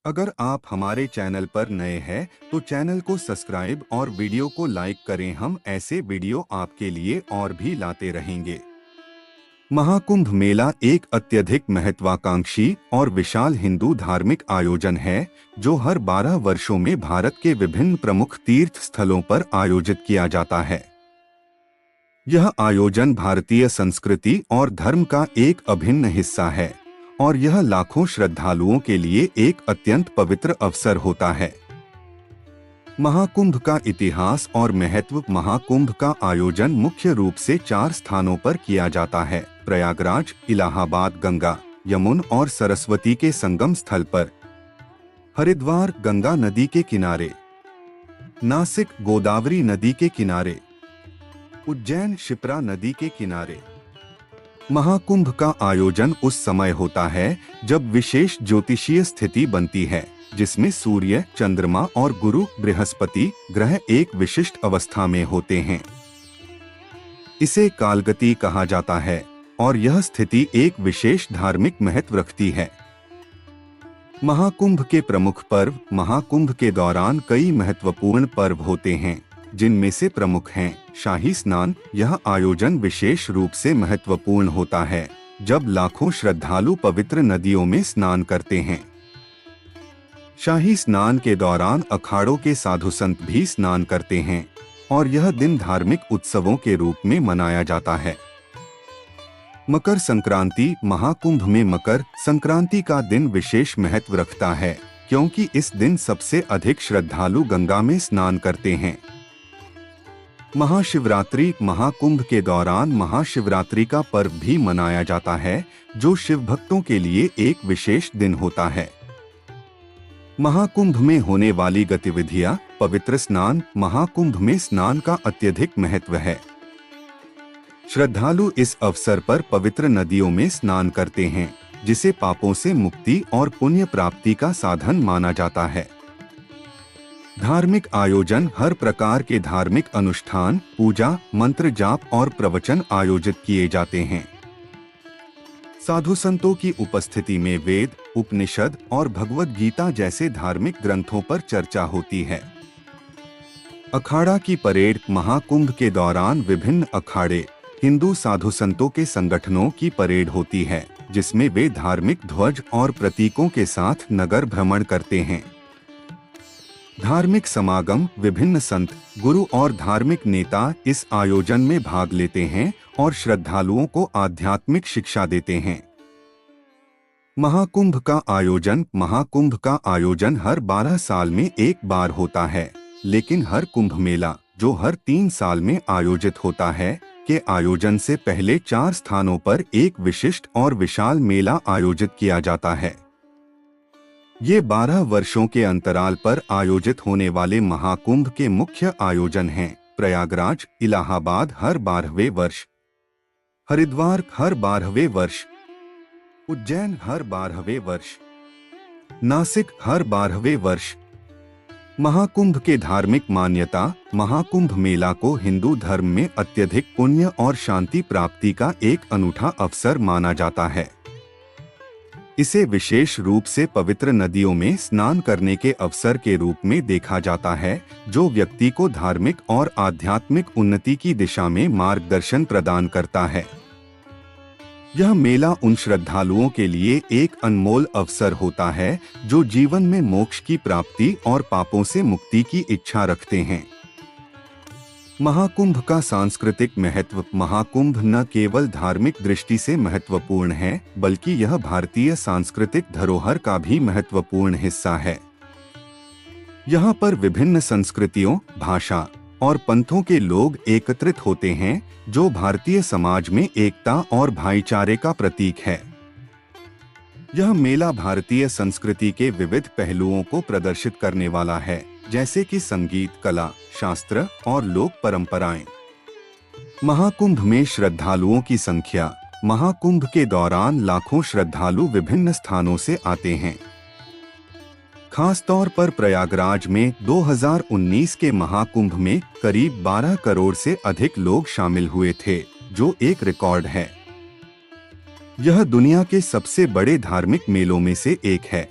अगर आप हमारे चैनल पर नए हैं तो चैनल को सब्सक्राइब और वीडियो को लाइक करें। हम ऐसे वीडियो आपके लिए और भी लाते रहेंगे। महाकुंभ मेला एक अत्यधिक महत्वाकांक्षी और विशाल हिंदू धार्मिक आयोजन है जो हर 12 वर्षों में भारत के विभिन्न प्रमुख तीर्थ स्थलों पर आयोजित किया जाता है। यह आयोजन भारतीय संस्कृति और धर्म का एक अभिन्न हिस्सा है और यह लाखों श्रद्धालुओं के लिए एक अत्यंत पवित्र अवसर होता है। महाकुंभ का इतिहास और महत्व। महाकुंभ का आयोजन मुख्य रूप से 4 स्थानों पर किया जाता है: प्रयागराज, इलाहाबाद गंगा, यमुना और सरस्वती के संगम स्थल पर, हरिद्वार गंगा नदी के किनारे, नासिक गोदावरी नदी के किनारे, उज्जैन शिप्रा नदी के किनारे। महाकुंभ का आयोजन उस समय होता है जब विशेष ज्योतिषीय स्थिति बनती है जिसमें सूर्य, चंद्रमा और गुरु बृहस्पति ग्रह एक विशिष्ट अवस्था में होते हैं। इसे कालगति कहा जाता है और यह स्थिति एक विशेष धार्मिक महत्व रखती है। महाकुंभ के प्रमुख पर्व। महाकुंभ के दौरान कई महत्वपूर्ण पर्व होते हैं जिनमें से प्रमुख हैं शाही स्नान। यह आयोजन विशेष रूप से महत्वपूर्ण होता है जब लाखों श्रद्धालु पवित्र नदियों में स्नान करते हैं। शाही स्नान के दौरान अखाड़ों के साधु संत भी स्नान करते हैं और यह दिन धार्मिक उत्सवों के रूप में मनाया जाता है। मकर संक्रांति। महाकुंभ में मकर संक्रांति का दिन विशेष महत्व रखता है क्योंकि इस दिन सबसे अधिक श्रद्धालु गंगा में स्नान करते हैं। महाशिवरात्रि। महाकुंभ के दौरान महाशिवरात्रि का पर्व भी मनाया जाता है जो शिव भक्तों के लिए एक विशेष दिन होता है। महाकुंभ में होने वाली गतिविधियां। पवित्र स्नान। महाकुंभ में स्नान का अत्यधिक महत्व है। श्रद्धालु इस अवसर पर पवित्र नदियों में स्नान करते हैं जिसे पापों से मुक्ति और पुण्य प्राप्ति का साधन माना जाता है। धार्मिक आयोजन। हर प्रकार के धार्मिक अनुष्ठान, पूजा, मंत्र जाप और प्रवचन आयोजित किए जाते हैं। साधु संतों की उपस्थिति में वेद, उपनिषद और भगवद गीता जैसे धार्मिक ग्रंथों पर चर्चा होती है। अखाड़ा की परेड। महाकुंभ के दौरान विभिन्न अखाड़े, हिंदू साधु संतों के संगठनों की परेड होती है जिसमें वे धार्मिक ध्वज और प्रतीकों के साथ नगर भ्रमण करते हैं। धार्मिक समागम। विभिन्न संत, गुरु और धार्मिक नेता इस आयोजन में भाग लेते हैं और श्रद्धालुओं को आध्यात्मिक शिक्षा देते हैं। महाकुंभ का आयोजन। महाकुंभ का आयोजन हर 12 साल में एक बार होता है, लेकिन हर कुंभ मेला जो हर 3 साल में आयोजित होता है के आयोजन से पहले 4 स्थानों पर एक विशिष्ट और विशाल मेला आयोजित किया जाता है। ये 12 वर्षों के अंतराल पर आयोजित होने वाले महाकुंभ के मुख्य आयोजन हैं: प्रयागराज, इलाहाबाद हर 12वें वर्ष, हरिद्वार हर 12वें वर्ष, उज्जैन हर 12वें वर्ष, नासिक हर 12वें वर्ष। महाकुंभ के धार्मिक मान्यता। महाकुंभ मेला को हिंदू धर्म में अत्यधिक पुण्य और शांति प्राप्ति का एक अनूठा अवसर माना जाता है। इसे विशेष रूप से पवित्र नदियों में स्नान करने के अवसर के रूप में देखा जाता है जो व्यक्ति को धार्मिक और आध्यात्मिक उन्नति की दिशा में मार्गदर्शन प्रदान करता है। यह मेला उन श्रद्धालुओं के लिए एक अनमोल अवसर होता है जो जीवन में मोक्ष की प्राप्ति और पापों से मुक्ति की इच्छा रखते हैं। महाकुंभ का सांस्कृतिक महत्व। महाकुंभ न केवल धार्मिक दृष्टि से महत्वपूर्ण है बल्कि यह भारतीय सांस्कृतिक धरोहर का भी महत्वपूर्ण हिस्सा है। यहाँ पर विभिन्न संस्कृतियों, भाषा और पंथों के लोग एकत्रित होते हैं जो भारतीय समाज में एकता और भाईचारे का प्रतीक है। यह मेला भारतीय संस्कृति के विविध पहलुओं को प्रदर्शित करने वाला है जैसे कि संगीत, कला, शास्त्र और लोक परंपराएं। महाकुंभ में श्रद्धालुओं की संख्या। महाकुंभ के दौरान लाखों श्रद्धालु विभिन्न स्थानों से आते हैं। खास तौर पर प्रयागराज में 2019 के महाकुंभ में करीब 12 करोड़ से अधिक लोग शामिल हुए थे जो एक रिकॉर्ड है। यह दुनिया के सबसे बड़े धार्मिक मेलों में से एक है।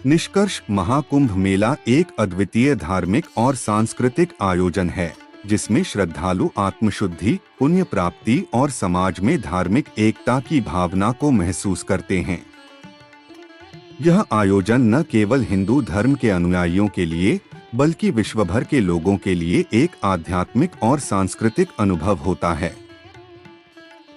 निष्कर्ष, महाकुंभ मेला एक अद्वितीय धार्मिक और सांस्कृतिक आयोजन है जिसमें श्रद्धालु आत्मशुद्धि, पुण्य प्राप्ति और समाज में धार्मिक एकता की भावना को महसूस करते हैं। यह आयोजन न केवल हिंदू धर्म के अनुयायियों के लिए बल्कि विश्व भर के लोगों के लिए एक आध्यात्मिक और सांस्कृतिक अनुभव होता है।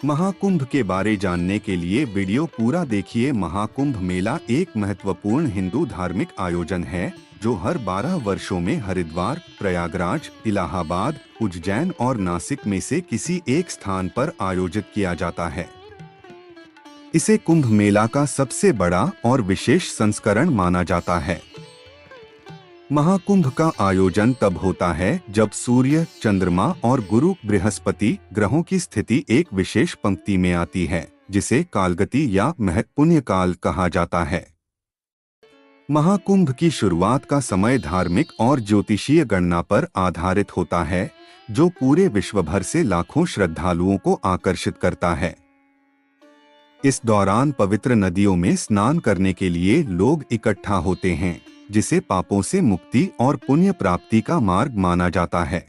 महाकुंभ के बारे जानने के लिए वीडियो पूरा देखिए। महाकुंभ मेला एक महत्वपूर्ण हिंदू धार्मिक आयोजन है जो हर 12 वर्षों में हरिद्वार, प्रयागराज, इलाहाबाद, उज्जैन और नासिक में से किसी एक स्थान पर आयोजित किया जाता है। इसे कुंभ मेला का सबसे बड़ा और विशेष संस्करण माना जाता है। महाकुंभ का आयोजन तब होता है जब सूर्य, चंद्रमा और गुरु बृहस्पति ग्रहों की स्थिति एक विशेष पंक्ति में आती है जिसे कालगति या महत्पुण्य काल कहा जाता है। महाकुंभ की शुरुआत का समय धार्मिक और ज्योतिषीय गणना पर आधारित होता है जो पूरे विश्व भर से लाखों श्रद्धालुओं को आकर्षित करता है। इस दौरान पवित्र नदियों में स्नान करने के लिए लोग इकट्ठा होते हैं जिसे पापों से मुक्ति और पुण्य प्राप्ति का मार्ग माना जाता है।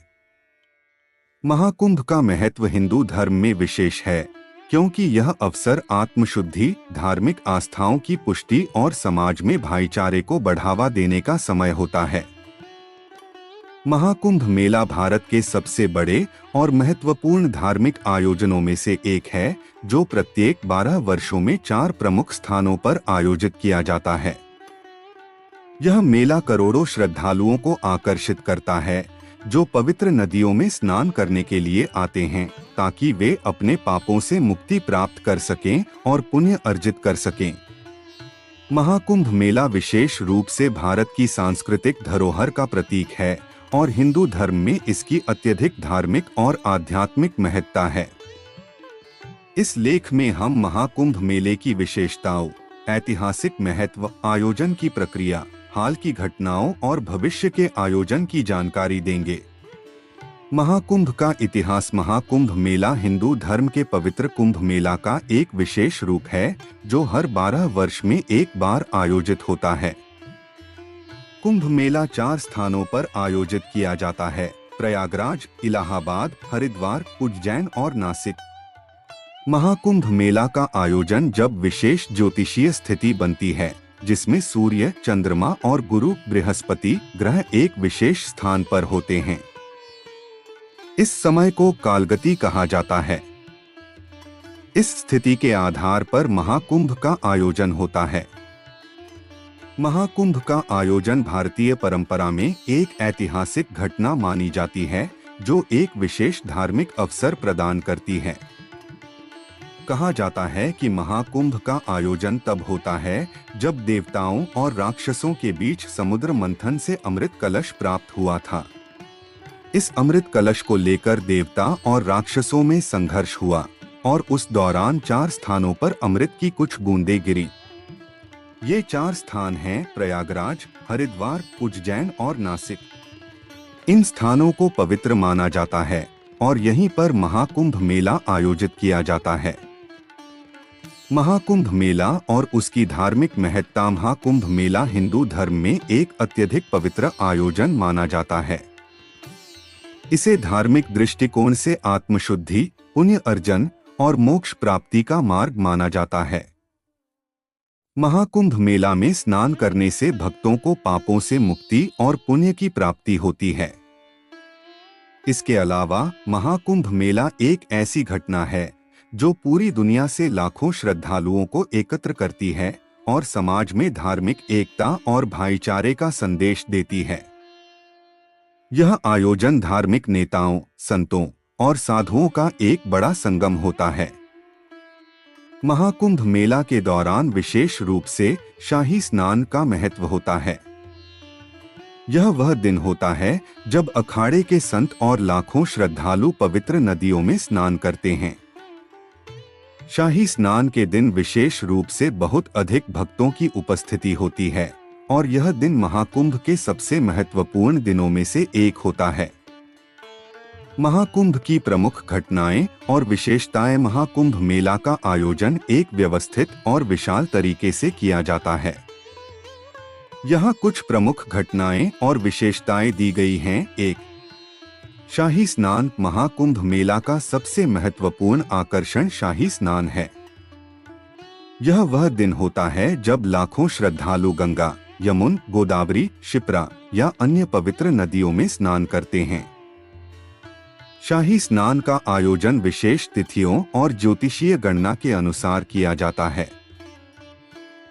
महाकुंभ का महत्व हिंदू धर्म में विशेष है क्योंकि यह अवसर आत्मशुद्धि, धार्मिक आस्थाओं की पुष्टि और समाज में भाईचारे को बढ़ावा देने का समय होता है। महाकुंभ मेला भारत के सबसे बड़े और महत्वपूर्ण धार्मिक आयोजनों में से एक है जो प्रत्येक 12 वर्षों में 4 प्रमुख स्थानों पर आयोजित किया जाता है। यह मेला करोड़ों श्रद्धालुओं को आकर्षित करता है जो पवित्र नदियों में स्नान करने के लिए आते हैं ताकि वे अपने पापों से मुक्ति प्राप्त कर सकें और पुण्य अर्जित कर सकें। महाकुंभ मेला विशेष रूप से भारत की सांस्कृतिक धरोहर का प्रतीक है और हिंदू धर्म में इसकी अत्यधिक धार्मिक और आध्यात्मिक महत्ता है। इस लेख में हम महाकुंभ मेले की विशेषताओं, ऐतिहासिक महत्व, आयोजन की प्रक्रिया, हाल की घटनाओं और भविष्य के आयोजन की जानकारी देंगे। महाकुंभ का इतिहास। महाकुंभ मेला हिंदू धर्म के पवित्र कुंभ मेला का एक विशेष रूप है जो हर 12 वर्ष में एक बार आयोजित होता है। कुंभ मेला 4 स्थानों पर आयोजित किया जाता है: प्रयागराज, इलाहाबाद, हरिद्वार, उज्जैन और नासिक। महाकुंभ मेला का आयोजन जब विशेष ज्योतिषीय स्थिति बनती है जिसमें सूर्य, चंद्रमा और गुरु बृहस्पति ग्रह एक विशेष स्थान पर होते हैं। इस समय को कालगति कहा जाता है। इस स्थिति के आधार पर महाकुंभ का आयोजन होता है। महाकुंभ का आयोजन भारतीय परंपरा में एक ऐतिहासिक घटना मानी जाती है जो एक विशेष धार्मिक अवसर प्रदान करती है। कहा जाता है कि महाकुंभ का आयोजन तब होता है जब देवताओं और राक्षसों के बीच समुद्र मंथन से अमृत कलश प्राप्त हुआ था। इस अमृत कलश को लेकर देवता और राक्षसों में संघर्ष हुआ और उस दौरान 4 स्थानों पर अमृत की कुछ बूंदें गिरी। ये 4 स्थान हैं प्रयागराज, हरिद्वार, उज्जैन और नासिक। इन स्थानों को पवित्र माना जाता है और यहीं पर महाकुंभ मेला आयोजित किया जाता है। महाकुंभ मेला और उसकी धार्मिक महत्ता। महाकुंभ मेला हिंदू धर्म में एक अत्यधिक पवित्र आयोजन माना जाता है। इसे धार्मिक दृष्टिकोण से आत्मशुद्धि, पुण्य अर्जन और मोक्ष प्राप्ति का मार्ग माना जाता है। महाकुंभ मेला में स्नान करने से भक्तों को पापों से मुक्ति और पुण्य की प्राप्ति होती है। इसके अलावा महाकुंभ मेला एक ऐसी घटना है जो पूरी दुनिया से लाखों श्रद्धालुओं को एकत्र करती है और समाज में धार्मिक एकता और भाईचारे का संदेश देती है। यह आयोजन धार्मिक नेताओं, संतों और साधुओं का एक बड़ा संगम होता है। महाकुंभ मेला के दौरान विशेष रूप से शाही स्नान का महत्व होता है। यह वह दिन होता है जब अखाड़े के संत और लाखों श्रद्धालु पवित्र नदियों में स्नान करते हैं। शाही स्नान के दिन विशेष रूप से बहुत अधिक भक्तों की उपस्थिति होती है और यह दिन महाकुंभ के सबसे महत्वपूर्ण दिनों में से एक होता है। महाकुंभ की प्रमुख घटनाएं और विशेषताएं। महाकुंभ मेला का आयोजन एक व्यवस्थित और विशाल तरीके से किया जाता है। यहाँ कुछ प्रमुख घटनाएं और विशेषताएं दी गई हैं। 1. शाही स्नान। महाकुंभ मेला का सबसे महत्वपूर्ण आकर्षण शाही स्नान है। यह वह दिन होता है जब लाखों श्रद्धालु गंगा, यमुना, गोदावरी, शिप्रा या अन्य पवित्र नदियों में स्नान करते हैं। शाही स्नान का आयोजन विशेष तिथियों और ज्योतिषीय गणना के अनुसार किया जाता है।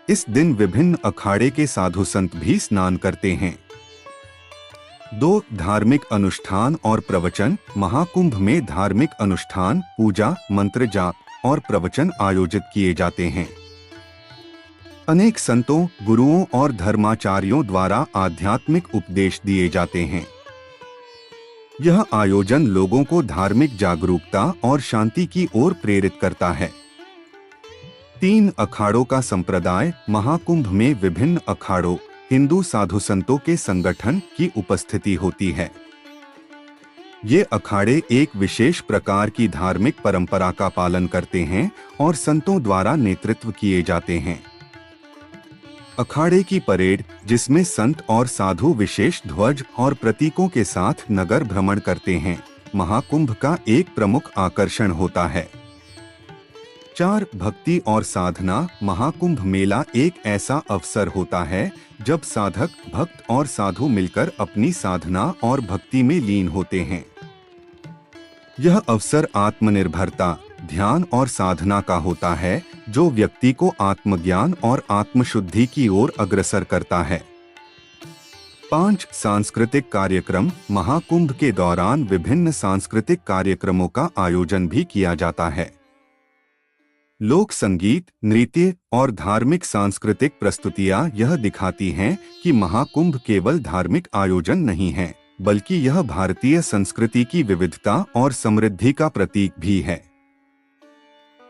इस दिन विभिन्न अखाड़े के साधु संत भी स्नान करते हैं। 2. धार्मिक अनुष्ठान और प्रवचन। महाकुंभ में धार्मिक अनुष्ठान, पूजा, मंत्र जाप और प्रवचन आयोजित किए जाते हैं। अनेक संतों, गुरुओं और धर्माचार्यों द्वारा आध्यात्मिक उपदेश दिए जाते हैं। यह आयोजन लोगों को धार्मिक जागरूकता और शांति की ओर प्रेरित करता है। 3. अखाड़ों का संप्रदाय। महाकुंभ में विभिन्न अखाड़ों, हिंदू साधु संतों के संगठन की उपस्थिति होती है। ये अखाड़े एक विशेष प्रकार की धार्मिक परंपरा का पालन करते हैं और संतों द्वारा नेतृत्व किए जाते हैं। अखाड़े की परेड, जिसमें संत और साधु विशेष ध्वज और प्रतीकों के साथ नगर भ्रमण करते हैं, महाकुंभ का एक प्रमुख आकर्षण होता है। 4. भक्ति और साधना। महाकुंभ मेला एक ऐसा अवसर होता है जब साधक, भक्त और साधु मिलकर अपनी साधना और भक्ति में लीन होते हैं। यह अवसर आत्मनिर्भरता, ध्यान और साधना का होता है, जो व्यक्ति को आत्मज्ञान और आत्मशुद्धि की ओर अग्रसर करता है। 5. सांस्कृतिक कार्यक्रम। महाकुंभ के दौरान विभिन्न सांस्कृतिक कार्यक्रमों का आयोजन भी किया जाता है। लोक संगीत, नृत्य और धार्मिक सांस्कृतिक प्रस्तुतियां यह दिखाती हैं कि महाकुंभ केवल धार्मिक आयोजन नहीं है, बल्कि यह भारतीय संस्कृति की विविधता और समृद्धि का प्रतीक भी है।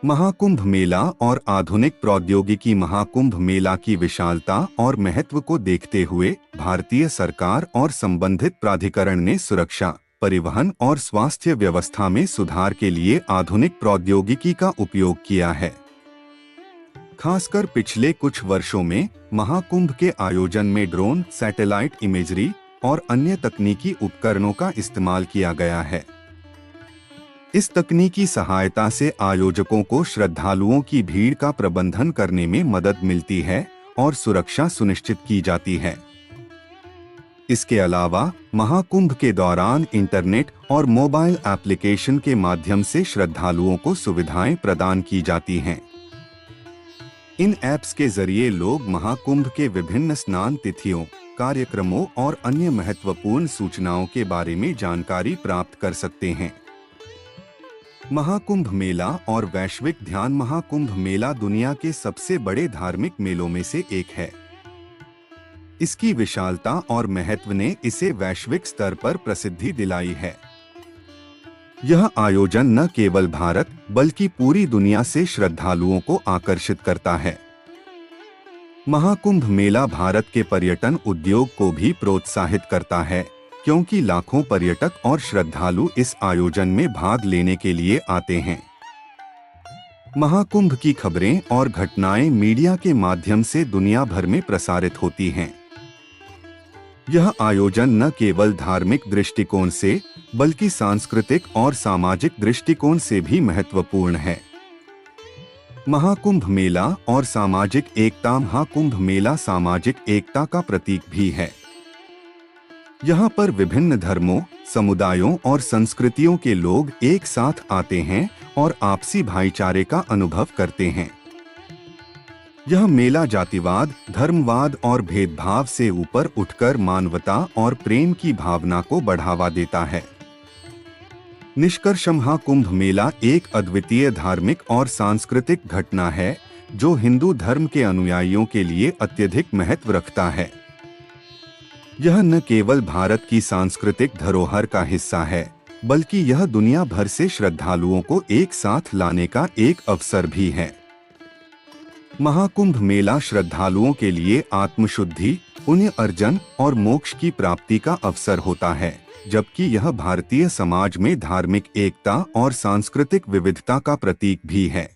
महाकुंभ मेला और आधुनिक प्रौद्योगिकी। महाकुंभ मेला की विशालता और महत्व को देखते हुए भारतीय सरकार और संबंधित प्राधिकरण ने सुरक्षा, परिवहन और स्वास्थ्य व्यवस्था में सुधार के लिए आधुनिक प्रौद्योगिकी का उपयोग किया है। खासकर पिछले कुछ वर्षों में महाकुंभ के आयोजन में ड्रोन, सैटेलाइट इमेजरी और अन्य तकनीकी उपकरणों का इस्तेमाल किया गया है। इस तकनीकी सहायता से आयोजकों को श्रद्धालुओं की भीड़ का प्रबंधन करने में मदद मिलती है और सुरक्षा सुनिश्चित की जाती है। इसके अलावा महाकुंभ के दौरान इंटरनेट और मोबाइल एप्लीकेशन के माध्यम से श्रद्धालुओं को सुविधाएं प्रदान की जाती हैं। इन ऐप्स के जरिए लोग महाकुंभ के विभिन्न स्नान तिथियों, कार्यक्रमों और अन्य महत्वपूर्ण सूचनाओं के बारे में जानकारी प्राप्त कर सकते हैं। महाकुंभ मेला और वैश्विक ध्यान। महाकुंभ मेला दुनिया के सबसे बड़े धार्मिक मेलों में से एक है। इसकी विशालता और महत्व ने इसे वैश्विक स्तर पर प्रसिद्धि दिलाई है। यह आयोजन न केवल भारत बल्कि पूरी दुनिया से श्रद्धालुओं को आकर्षित करता है। महाकुंभ मेला भारत के पर्यटन उद्योग को भी प्रोत्साहित करता है, क्योंकि लाखों पर्यटक और श्रद्धालु इस आयोजन में भाग लेने के लिए आते हैं। महाकुंभ की खबरें और घटनाएं मीडिया के माध्यम से दुनिया भर में प्रसारित होती हैं। यह आयोजन न केवल धार्मिक दृष्टिकोण से बल्कि सांस्कृतिक और सामाजिक दृष्टिकोण से भी महत्वपूर्ण है। महाकुंभ मेला और सामाजिक एकता। महाकुंभ मेला सामाजिक एकता का प्रतीक भी है। यहाँ पर विभिन्न धर्मों, समुदायों और संस्कृतियों के लोग एक साथ आते हैं और आपसी भाईचारे का अनुभव करते हैं। यह मेला जातिवाद, धर्मवाद और भेदभाव से ऊपर उठकर मानवता और प्रेम की भावना को बढ़ावा देता है। निष्कर्ष, महाकुंभ मेला एक अद्वितीय धार्मिक और सांस्कृतिक घटना है जो हिंदू धर्म के अनुयायियों के लिए अत्यधिक महत्व रखता है। यह न केवल भारत की सांस्कृतिक धरोहर का हिस्सा है, बल्कि यह दुनिया भर से श्रद्धालुओं को एक साथ लाने का एक अवसर भी है। महाकुंभ मेला श्रद्धालुओं के लिए आत्मशुद्धि, पुण्य अर्जन और मोक्ष की प्राप्ति का अवसर होता है, जबकि यह भारतीय समाज में धार्मिक एकता और सांस्कृतिक विविधता का प्रतीक भी है।